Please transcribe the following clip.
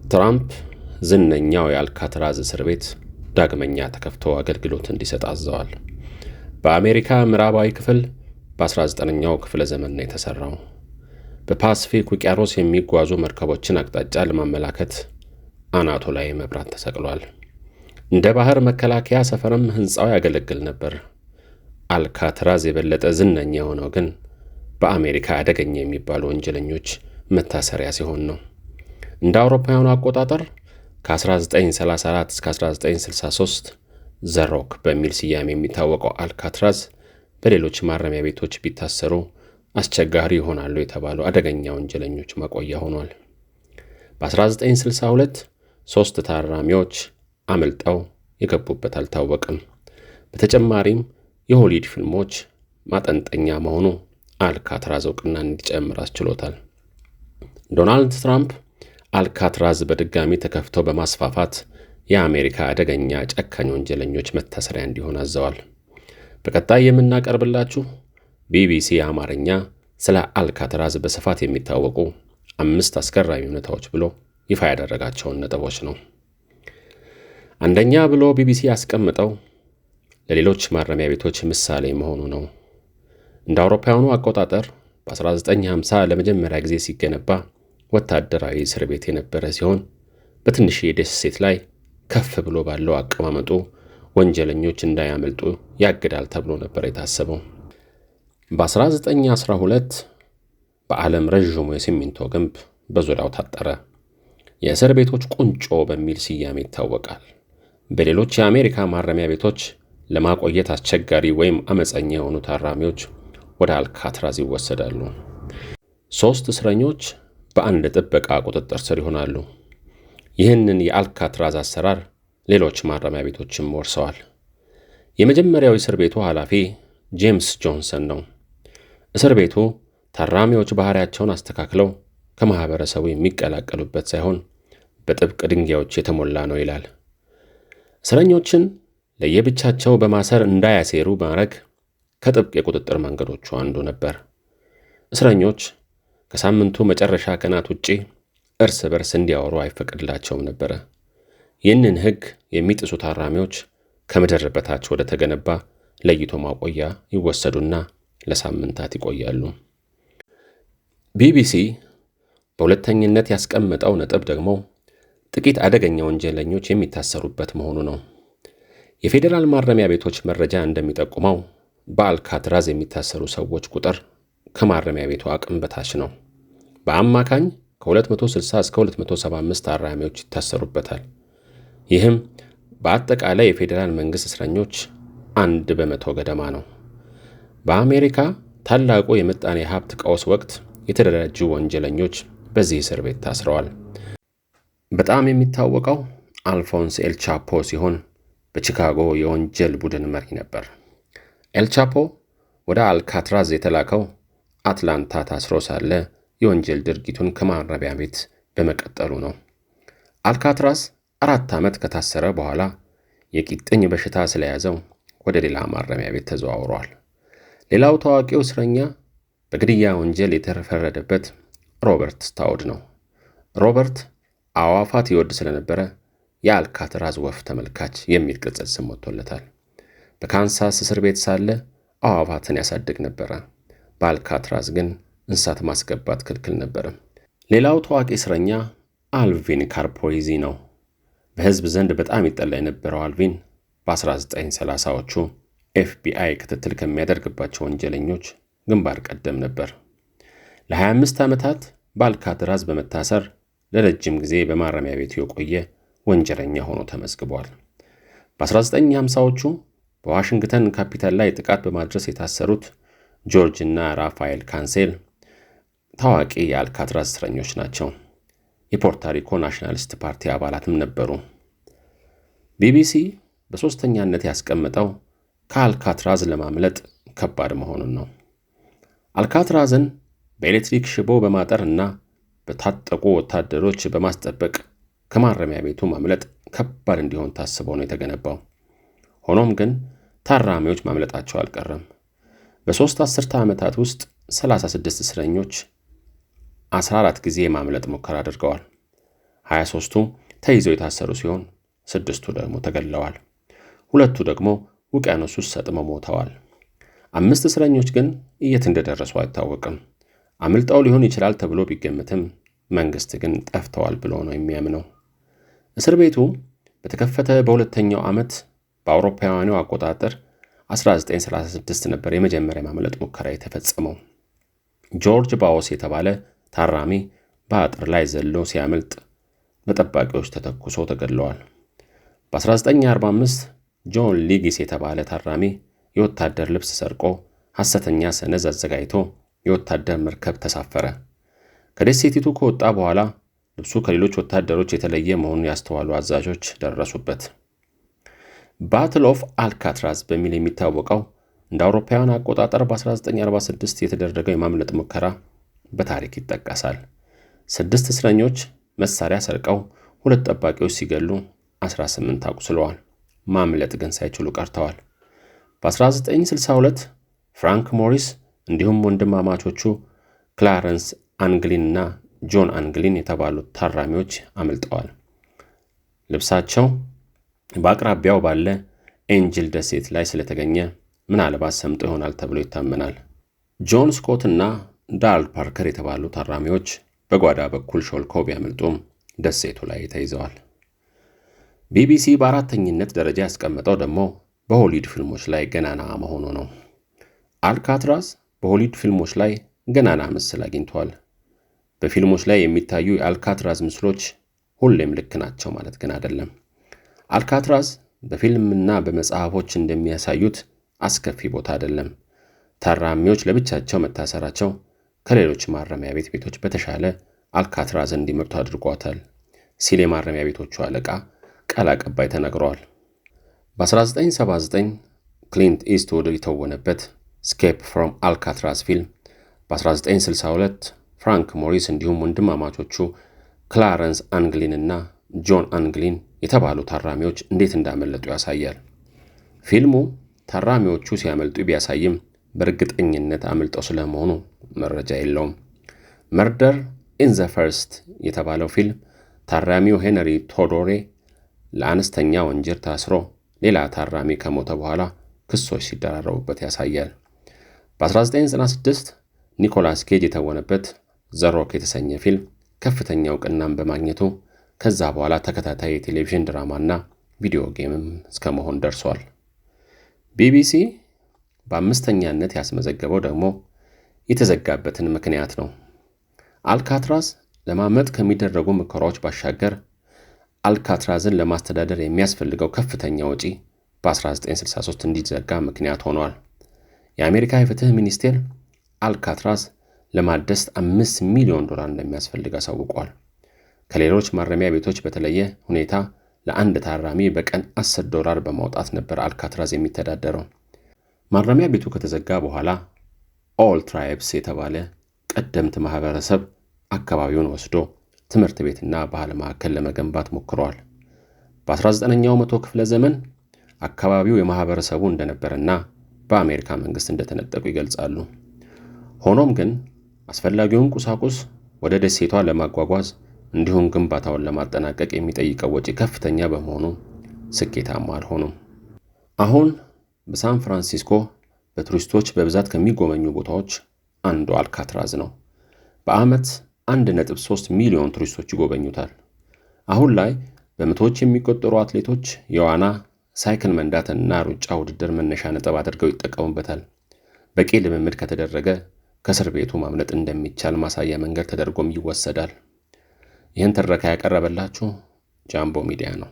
ትራምፕ ዝነኛው የአልካትራዝ እስር ቤት ዳግመኛ ተከፍቶ አገልግሎት እንዲሰጥ አዘዋል። በአሜሪካ ምዕራባዊ ክፍል በ19ኛው ክፍለ ዘመን ነው የተሰራው። በፓሲፊክ ውቅያኖስ የሚጓዙ መርከቦችን አቅጣጫ ለማመላከት አናቱ ላይ መብራት ተሰቅሏል። እንደ ባህር መከላከያ ሰፈርም ህንፃው ያገለግል ነበር። አልካትራዝ የበለጠ ዝነኛ የሆነው ግን በአሜሪካ አደገኛ የሚባሉ ወንጀለኞች መታሰሪያ ሲሆን ነው። እንደ አውሮፓውያኑ አቆጣጠር ከ1934 እስከ 1963 ዘሮክ በሚል ስያሜ የሚታወቀው አልካትራዝ በሌሎች ማረሚያ ቤቶች ቢታሰሩ አስቸጋሪ ይሆናሉ የተባሉ አደገኛ ወንጀለኞች ማቆያ ሆኗል። በ1962 3 ታራሚዎች አመልጠው የገቡበት አልታወቅም። በተጨማሪም የሆሊውድ ፊልሞች ማጠንጠኛ መሆኑ አልካትራዝ እውቅና እንዲጨምር አስችሎታል። ዶናልድ ትራምፕ አልካትራዝ በድጋሚ ተከፍቶ በማስፋፋት የአሜሪካ አደገኛ ጨካኝ ወንጀለኞች መታሰሪያ እንዲሆን አዘዋል። በቀጣይ የምናቀርብላችሁ ቢቢሲ አማርኛ ስለ አልካትራዝ በስፋት የሚታወቁ 5 አስገራሚ እውነታዎች ብሎ ይፋ ያደረጋቸውን ነጥቦች ነው። አንደኛ ብሎ ቢቢሲ ያስቀምጠው ለሌሎች ማረሚያ ቤቶች ምሳሌ መሆኑ ነው። እንደ አውሮፓውያኑ አቆጣጠር በ1950 ለመጀመሪያ ጊዜ ሲገነባ ወታደራዊ እስር ቤት የነበረ ሲሆን በትንሽ ደሴት ላይ ከፍ ብሎ ባለው አቀማመጡ ወንጀለኞች እንዳያመልጡ ያግዳል ተብሎ ነበር የታሰበው። በ1912 በዓለም ረዥሙ የሲሚንቶ ግንብ በዙሪያው ታጠረ። የእስር ቤቶች ቁንጮ በሚል ስያሜ ይታወቃል። በሌሎች የአሜሪካ ማረሚያ ቤቶች ለማቆየት አስቸጋሪ ወይም አመፀኛ የሆኑ ታራሚዎች ወደ አልካትራዝ ይወሰዳሉ። 3 እስረኞች በአንድ ጥበቃ ቁጥጥር ስር ይሆናሉ። ይህንን የአልካትራዝ አሰራር ሌሎች ማረሚያ ቤቶችም ወርሰዋል። የመጀመሪያው እስር ቤቱ ኃላፊ ጄምስ ጆንሰን ነው። እስር ቤቱ ታራሚዎች ባህሪያቸውን አስተካክለው ከማህበረሰቡ የሚቀላቀሉበት ሳይሆን በጥብቅ ድንጋዮች የተሞላ ነው ይላል። እስረኞችን ለየብቻቸው በማሰር እንዳያሴሩ ማድረግ ከጥብቅ የቁጥጥር መንገዶቹ አንዱ ነበር። እስረኞች ከሳምንቱ መጨረሻ ቀናት ውጪ እርስ በርስ እንዲያወሩ አይፈቀድላቸውም ነበር። ይህንን ሕግ የሚጥሱ ታራሚዎች ከምድር በታች ወደ ተገነባ ለይቶ ማቆያ ይወሰዱና ለሳምንታት ይቆያሉ። ቢቢሲ በሁለተኝነት ያስቀመጠው ነጥብ ደግሞ ጥቂት አደገኛ ወንጀለኞች የሚታሰሩበት መሆኑ ነው። የፌዴራል ማረሚያ ቤቶች መረጃ እንደሚጠቁመው በአልካትራዝ የሚታሰሩ ሰዎች ቁጥር ከማረሚያ ቤቱ አቅም በታች ነው። በአማካኝ ከ260 እስከ 275 ታራሚዎች ይታሰሩበታል። ይህም በአጠቃላይ የፌዴራል መንግሥት እስረኞች 1% ገደማ ነው። በአሜሪካ ታላቁ የምጣኔ ሀብት ቀውስ ወቅት የተደራጁ ወንጀለኞች በዚህ እስር ቤት ታስረዋል። በጣም የሚታወቀው አልፎንስ ኤልቻፖ ሲሆን በቺካጎ የወንጀል ቡድን መሪ ነበር። ኤልቻፖ ወደ አልካትራዝ የተላከው አትላንታ ታስሮ ሳለ የወንጀል ድርጊቱን ከማረሚያ ቤት በመቀጠሉ ነው። አልካትራዝ 4 ዓመት ከታሰረ በኋላ የቂጥኝ በሽታ ስለያዘው ወደ ሌላ ማረሚያ ቤት ተዘዋውሯል። ሌላው ታዋቂው እስረኛ በግድያ ወንጀል የተፈረደበት ሮበርት ስታውድ ነው። ሮበርት አዕዋፋት ይወድ ስለነበረ የአልካትራዝ ወፍ ተመልካች የሚል ቅጽል ስም ወጥቶለታል። በካንሳስ እስር ቤት ሳለ አዕዋፋትን ያሳድግ ነበረ። በአልካትራዝ ግን እንስሳት ማስገባት ክልክል ነበረ። ሌላው ታዋቂ እስረኛ አልቪን ካርፖይዚ ነው። በሕዝብ ዘንድ በጣም ይጠላ የነበረው አልቪን በ1930ዎቹ ኤፍቢአይ ክትትል ከሚያደርግባቸው ወንጀለኞች ግንባር ቀደም ነበር። ለ25 ዓመታት በአልካትራዝ በመታሰር ለረጅም ጊዜ በማረሚያ ቤቱ የቆየ ወንጀለኛ ሆኖ ተመዝግቧል። በ1950ዎቹ በዋሽንግተን ካፒታል ላይ ጥቃት በማድረስ የታሰሩት ጆርጅ እና ራፋኤል ካንሴል ታዋቂ የአልካትራዝ እስረኞች ናቸው። የፖርቶሪኮ ናሽናሊስት ፓርቲ አባላትም ነበሩ። ቢቢሲ በሦስተኛነት ያስቀመጠው ከአልካትራዝ ለማምለጥ ከባድ መሆኑን ነው። አልካትራዝን በኤሌክትሪክ ሽቦ በማጠር እና በታጠቁ ወታደሮች በማስጠበቅ ከማረሚያ ቤቱ ማምለጥ ከባድ እንዲሆን ታስቦ ነው የተገነባው። ሆኖም ግን ታራሚዎች ማምለጣቸው አልቀረም። በ3 አስርተ ዓመታት ውስጥ 36 እስረኞች 14 ጊዜ ማምለጥ ሙከራ አድርገዋል። 23ቱ ተይዘው የታሰሩ ሲሆን 6ቱ ደግሞ ተገድለዋል። 2ቱ ደግሞ ውቅያኖስ ውስጥ ሰጥመው ሞተዋል። 5 እስረኞች ግን የት እንደደረሱ አይታወቅም። አምልጠው ሊሆን ይችላል ተብሎ ቢገምትም መንግስት ግን ጠፍተዋል ብሎ ነው የሚያምነው። እስር ቤቱ በተከፈተ በሁለተኛው ዓመት በአውሮፓውያኑ አቆጣጠር 1936 ነበር የመጀመሪያ ማምለጥ ሙከራ የተፈጸመው። ጆርጅ ባዎስ የተባለ ታራሚ በአጥር ላይ ዘሎ ሲያመልጥ በጠባቂዎች ተተኩሶ ተገድለዋል። በ1945 ጆን ሊጊስ የተባለ ታራሚ የወታደር ልብስ ሰርቆ ሐሰተኛ ሰነድ አዘጋጅቶ የወታደር መርከብ ተሳፈረ። ከደሴቲቱ ከወጣ በኋላ ልብሱ ከሌሎች ወታደሮች የተለየ መሆኑን ያስተዋሉ አዛዦች ደረሱበት። ባትል ኦፍ አልካትራዝ በሚል የሚታወቀው እንደ አውሮፓውያን አቆጣጠር በ1946 የተደረገው የማምለጥ ሙከራ በታሪክ ይጠቀሳል። 6 እስረኞች መሳሪያ ሰርቀው 2 ጠባቂዎች ሲገሉ 18 አቁስለዋል። ማምለጥ ግን ሳይችሉ ቀርተዋል። በ1962 ፍራንክ ሞሪስ እንዲሁም ወንድማማቾቹ ክላረንስ አንግሊን እና ጆን አንግሊን የተባሉት ታራሚዎች አምልጠዋል። ልብሳቸው በአቅራቢያው ባለ ኤንጅል ደሴት ላይ ስለተገኘ ምናልባት ሰምጦ ይሆናል ተብሎ ይታመናል። ጆን ስኮት እና ዳርል ፓርከር የተባሉ ታራሚዎች በጓዳ በኩል ሾልከው ቢያመልጡም ደሴቱ ላይ ተይዘዋል። ቢቢሲ በአራተኝነት ደረጃ ያስቀመጠው ደግሞ በሆሊውድ ፊልሞች ላይ ገናና መሆኑ ነው። አልካትራዝ በሆሊውድ ፊልሞች ላይ ገናና ምስል አግኝቷል። በፊልሞች ላይ የሚታዩ የአልካትራዝ ምስሎች ሁሌም ልክ ናቸው ማለት ግን አይደለም። አልካትራዝ በፊልምና በመጽሐፎች እንደሚያሳዩት አስከፊ ቦታ አይደለም። ታራሚዎች ለብቻቸው መታሰራቸው ከሌሎች ማረሚያ ቤቶች በተሻለ አልካትራዝ እንዲመርጡ አድርጓታል ሲል የማረሚያ ቤቶቹ አለቃ ቃል አቀባይ ተነግረዋል። በ1979 ክሊንት ኢስትውድ የተወነበት ስኬፕ ፍሮም አልካትራዝ ፊልም በ1962 ፍራንክ ሞሪስ እንዲሁም ወንድማማቾቹ ክላረንስ አንግሊን እና ጆን አንግሊን የተባሉ ታራሚዎች እንዴት እንዳመለጡ ያሳያል። ፊልሙ ታራሚዎቹ ሲያመልጡ ቢያሳይም በእርግጠኝነት አምልጠው ስለመሆኑ መረጃ የለውም። መርደር ኢን ዘ ፈርስት የተባለው ፊልም ታራሚው ሄነሪ ቶዶሬ ለአነስተኛ ወንጀል ታስሮ ሌላ ታራሚ ከሞተ በኋላ ክሶች ሲደራረቡበት ያሳያል። በ1996 ኒኮላስ ኬጅ የተወነበት ዘ ሮክ የተሰኘ ፊልም ከፍተኛ እውቅናን በማግኘቱ ከዛ በኋላ ተከታታይ የቴሌቪዥን ድራማና ቪዲዮ ጌምም እስከ መሆን ደርሷል። ቢቢሲ በአምስተኛነት ያስመዘገበው ደግሞ የተዘጋበትን ምክንያት ነው። አልካትራዝ ለማምለጥ ከሚደረጉ ሙከራዎች ባሻገር አልካትራዝን ለማስተዳደር የሚያስፈልገው ከፍተኛ ወጪ በ1963 እንዲዘጋ ምክንያት ሆኗል። የአሜሪካ የፍትህ ሚኒስቴር አልካትራዝ ለማደስ $5 ሚሊዮን እንደሚያስፈልግ አሳውቋል። ከሌሎች ማረሚያ ቤቶች በተለየ ሁኔታ ለአንድ ታራሚ በቀን $10 በማውጣት ነበር አልካትራዝ የሚተዳደረው። ማረሚያ ቤቱ ከተዘጋ በኋላ ኦል ትራይብስ የተባለ ቀደምት ማህበረሰብ አካባቢውን ወስዶ ትምህርት ቤትና ባህል ማዕከል ለመገንባት ሞክሯል። በ19ኛው መቶ ክፍለ ዘመን አካባቢው የማህበረሰቡ እንደነበረና በአሜሪካ መንግስት እንደተነጠቁ ይገልጻሉ። ሆኖም ግን አስፈላጊውን ቁሳቁስ ወደ ደሴቷ ለማጓጓዝ እንዲሁም ግንባታውን ለማጠናቀቅ የሚጠይቀው ወጪ ከፍተኛ በመሆኑ ስኬታማ አልሆኑም። አሁን በሳን ፍራንሲስኮ በቱሪስቶች በብዛት ከሚጎበኙ ቦታዎች አንዱ አልካትራዝ ነው። በዓመት 1.3 ሚሊዮን ቱሪስቶች ይጎበኙታል። አሁን ላይ በመቶዎች የሚቆጠሩ አትሌቶች የዋና፣ ሳይክል መንዳትና ሩጫ ውድድር መነሻ ነጥብ አድርገው ይጠቀሙበታል። በቂ ልምምድ ከተደረገ ከእስር ቤቱ ማምለጥ እንደሚቻል ማሳያ መንገድ ተደርጎም ይወሰዳል። ይህን ትረካ ያቀረበላችሁ ጃምቦ ሚዲያ ነው።